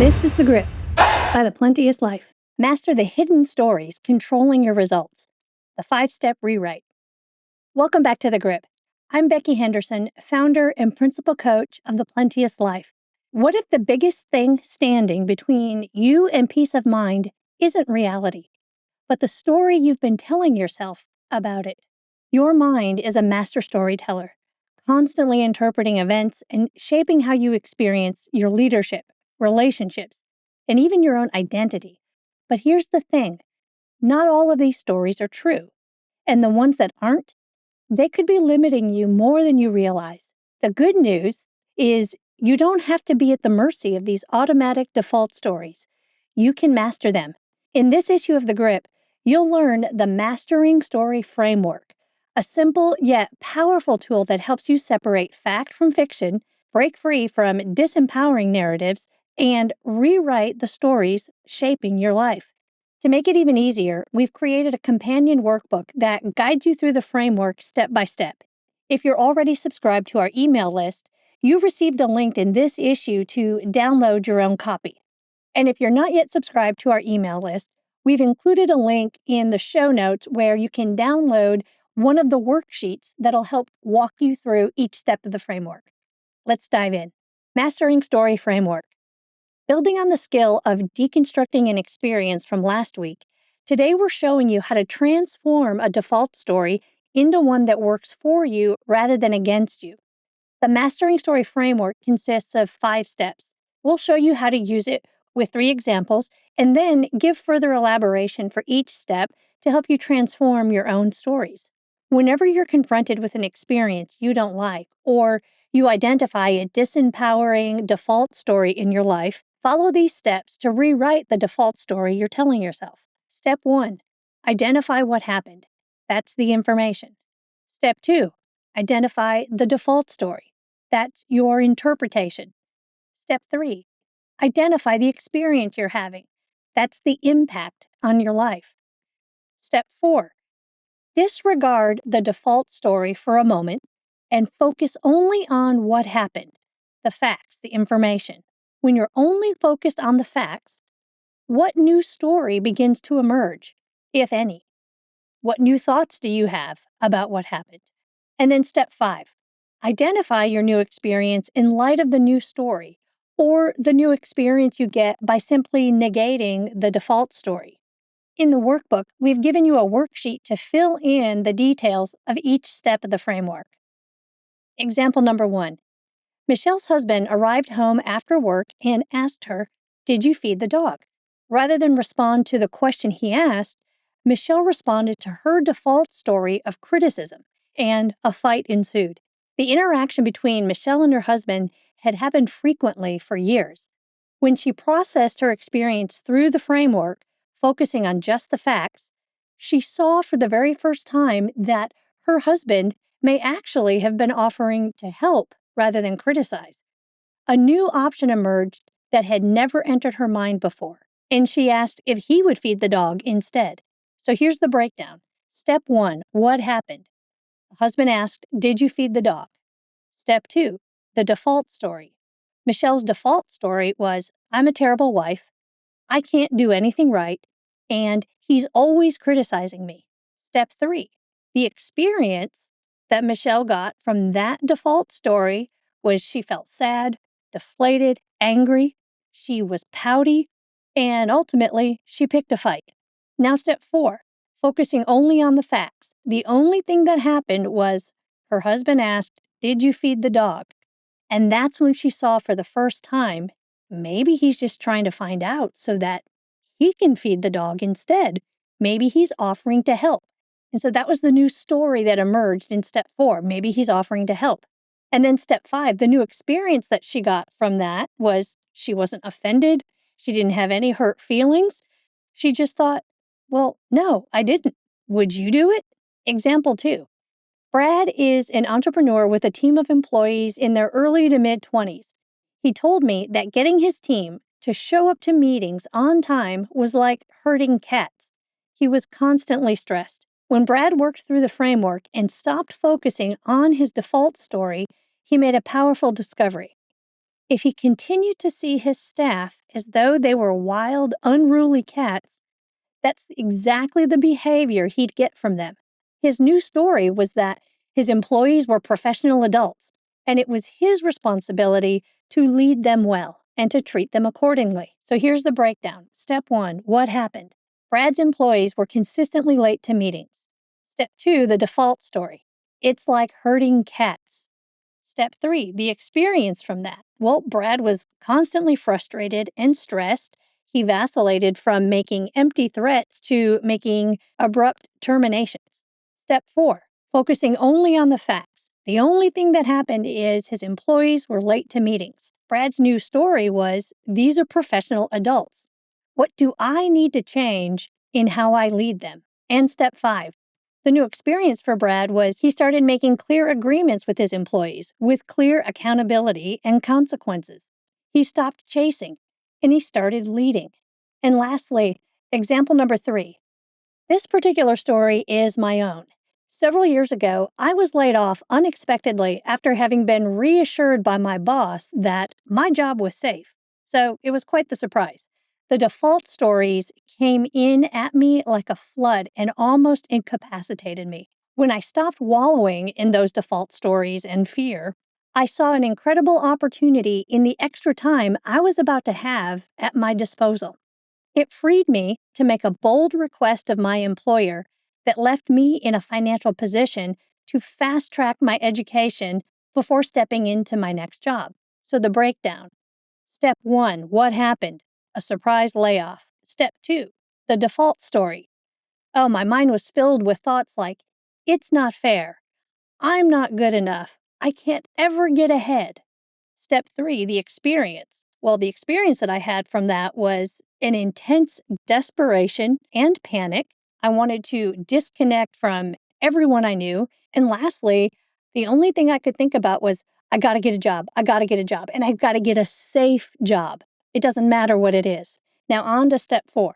This is The Grip by The Plenteous Life. Master the hidden stories controlling your results. The 5-step rewrite. Welcome back to The Grip. I'm Becky Henderson, founder and principal coach of The Plenteous Life. What if the biggest thing standing between you and peace of mind isn't reality, but the story you've been telling yourself about it? Your mind is a master storyteller, constantly interpreting events and shaping how you experience your leadership, relationships, and even your own identity. But here's the thing, not all of these stories are true. And the ones that aren't, they could be limiting you more than you realize. The good news is you don't have to be at the mercy of these automatic default stories. You can master them. In this issue of The Grip, you'll learn the Mastering Story Framework, a simple yet powerful tool that helps you separate fact from fiction, break free from disempowering narratives, and rewrite the stories shaping your life. To make it even easier, we've created a companion workbook that guides you through the framework step by step. If you're already subscribed to our email list, you've received a link in this issue to download your own copy. And if you're not yet subscribed to our email list, we've included a link in the show notes where you can download one of the worksheets that'll help walk you through each step of the framework. Let's dive in. Mastering Story Framework. Building on the skill of deconstructing an experience from last week, today we're showing you how to transform a default story into one that works for you rather than against you. The Mastering Story Framework consists of 5 steps. We'll show you how to use it with 3 examples and then give further elaboration for each step to help you transform your own stories. Whenever you're confronted with an experience you don't like or you identify a disempowering default story in your life, follow these steps to rewrite the default story you're telling yourself. Step 1, identify what happened. That's the information. Step 2, identify the default story. That's your interpretation. Step 3, identify the experience you're having. That's the impact on your life. Step 4, disregard the default story for a moment and focus only on what happened, the facts, the information. When you're only focused on the facts, what new story begins to emerge, if any? What new thoughts do you have about what happened? And then step 5, identify your new experience in light of the new story or the new experience you get by simply negating the default story. In the workbook, we've given you a worksheet to fill in the details of each step of the framework. Example number 1. Michelle's husband arrived home after work and asked her, "Did you feed the dog?" Rather than respond to the question he asked, Michelle responded to her default story of criticism, and a fight ensued. The interaction between Michelle and her husband had happened frequently for years. When she processed her experience through the framework, focusing on just the facts, she saw for the very first time that her husband may actually have been offering to help rather than criticize. A new option emerged that had never entered her mind before, and she asked if he would feed the dog instead. So here's the breakdown. Step 1, what happened? The husband asked, "Did you feed the dog?" Step 2, the default story. Michelle's default story was, "I'm a terrible wife, I can't do anything right, and he's always criticizing me." Step 3, the experience that Michelle got from that default story was she felt sad, deflated, angry, she was pouty, and ultimately she picked a fight. Now step 4, focusing only on the facts. The only thing that happened was her husband asked, "Did you feed the dog?" And that's when she saw for the first time, maybe he's just trying to find out so that he can feed the dog instead. Maybe he's offering to help. And so that was the new story that emerged in step 4. Maybe he's offering to help. And then step 5, the new experience that she got from that was she wasn't offended. She didn't have any hurt feelings. She just thought, well, no, I didn't. Would you do it? Example 2. Brad is an entrepreneur with a team of employees in their early to mid-20s. He told me that getting his team to show up to meetings on time was like herding cats. He was constantly stressed. When Brad worked through the framework and stopped focusing on his default story, he made a powerful discovery. If he continued to see his staff as though they were wild, unruly cats, that's exactly the behavior he'd get from them. His new story was that his employees were professional adults, and it was his responsibility to lead them well and to treat them accordingly. So here's the breakdown. Step 1, what happened? Brad's employees were consistently late to meetings. Step 2, the default story. It's like herding cats. Step 3, the experience from that. Well, Brad was constantly frustrated and stressed. He vacillated from making empty threats to making abrupt terminations. Step 4, focusing only on the facts. The only thing that happened is his employees were late to meetings. Brad's new story was, these are professional adults. What do I need to change in how I lead them? And step 5, the new experience for Brad was he started making clear agreements with his employees, with clear accountability and consequences. He stopped chasing, and he started leading. And lastly, example number 3. This particular story is my own. Several years ago, I was laid off unexpectedly after having been reassured by my boss that my job was safe. So it was quite the surprise. The default stories came in at me like a flood and almost incapacitated me. When I stopped wallowing in those default stories and fear, I saw an incredible opportunity in the extra time I was about to have at my disposal. It freed me to make a bold request of my employer that left me in a financial position to fast-track my education before stepping into my next job. So the breakdown. Step 1, what happened? A surprise layoff. Step 2, the default story. Oh, my mind was filled with thoughts like, it's not fair. I'm not good enough. I can't ever get ahead. Step 3, the experience. Well, the experience that I had from that was an intense desperation and panic. I wanted to disconnect from everyone I knew. And lastly, the only thing I could think about was, I got to get a job. I got to get a job. And I've got to get a safe job. It doesn't matter what it is. Now, on to step 4.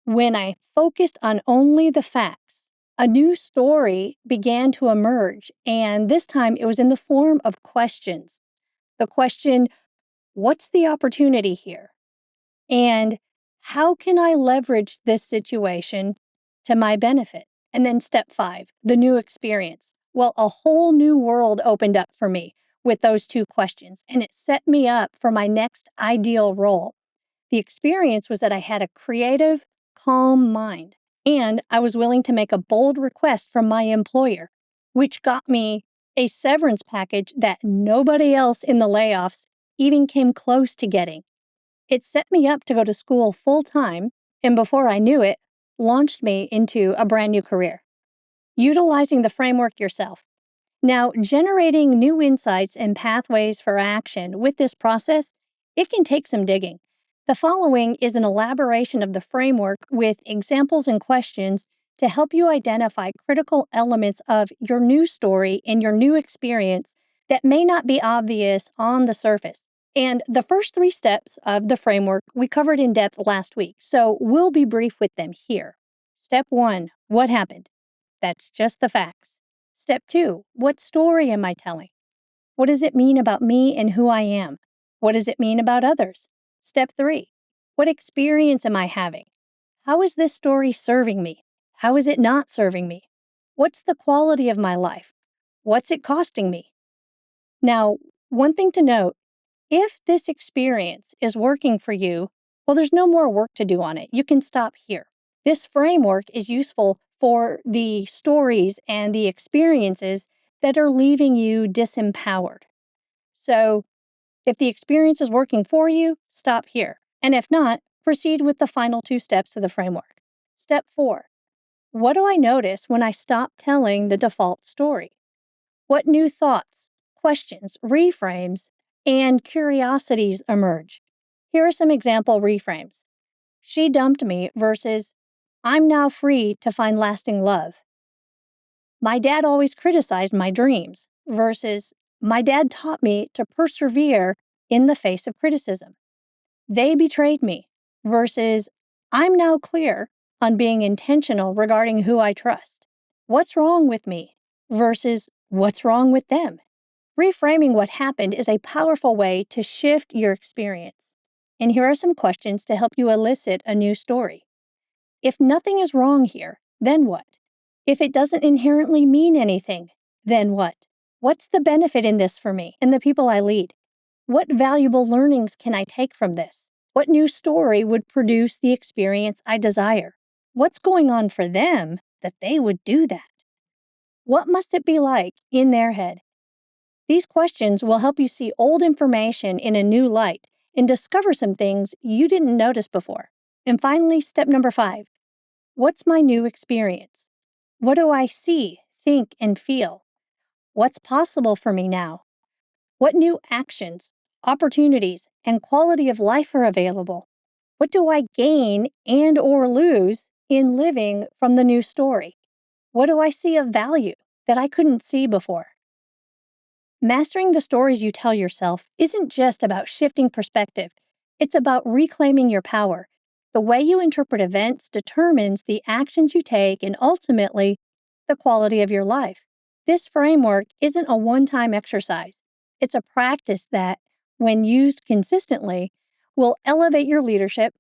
When I focused on only the facts, a new story began to emerge. And this time it was in the form of questions. The question, what's the opportunity here? And how can I leverage this situation to my benefit? And then step 5, the new experience. Well, a whole new world opened up for me with those 2 questions, and it set me up for my next ideal role. The experience was that I had a creative, calm mind, and I was willing to make a bold request from my employer, which got me a severance package that nobody else in the layoffs even came close to getting. It set me up to go to school full-time, and before I knew it, launched me into a brand new career. Utilizing the framework yourself. Now, generating new insights and pathways for action with this process, it can take some digging. The following is an elaboration of the framework with examples and questions to help you identify critical elements of your new story and your new experience that may not be obvious on the surface. And the first 3 steps of the framework we covered in depth last week, so we'll be brief with them here. Step 1, what happened? That's just the facts. Step 2, what story am I telling? What does it mean about me and who I am? What does it mean about others? Step 3, what experience am I having? How is this story serving me? How is it not serving me? What's the quality of my life? What's it costing me? Now, one thing to note, if this experience is working for you, well, there's no more work to do on it. You can stop here. This framework is useful for the stories and the experiences that are leaving you disempowered. So, if the experience is working for you, stop here. And if not, proceed with the final 2 steps of the framework. Step 4, what do I notice when I stop telling the default story? What new thoughts, questions, reframes, and curiosities emerge? Here are some example reframes. She dumped me versus I'm now free to find lasting love. My dad always criticized my dreams versus my dad taught me to persevere in the face of criticism. They betrayed me versus I'm now clear on being intentional regarding who I trust. What's wrong with me versus what's wrong with them? Reframing what happened is a powerful way to shift your experience. And here are some questions to help you elicit a new story. If nothing is wrong here, then what? If it doesn't inherently mean anything, then what? What's the benefit in this for me and the people I lead? What valuable learnings can I take from this? What new story would produce the experience I desire? What's going on for them that they would do that? What must it be like in their head? These questions will help you see old information in a new light and discover some things you didn't notice before. And finally, step number 5. What's my new experience? What do I see, think, and feel? What's possible for me now? What new actions, opportunities, and quality of life are available? What do I gain and or lose in living from the new story? What do I see of value that I couldn't see before? Mastering the stories you tell yourself isn't just about shifting perspective. It's about reclaiming your power. The way you interpret events determines the actions you take and ultimately the quality of your life. This framework isn't a one-time exercise. It's a practice that, when used consistently, will elevate your leadership,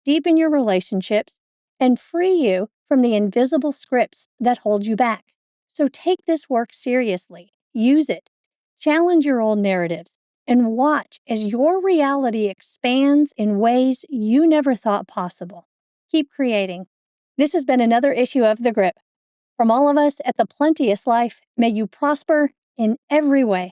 deepen your relationships, and free you from the invisible scripts that hold you back. So take this work seriously. Use it. Challenge your old narratives and watch as your reality expands in ways you never thought possible. Keep creating. This has been another issue of The Grip. From all of us at The Plenteous Life, may you prosper in every way.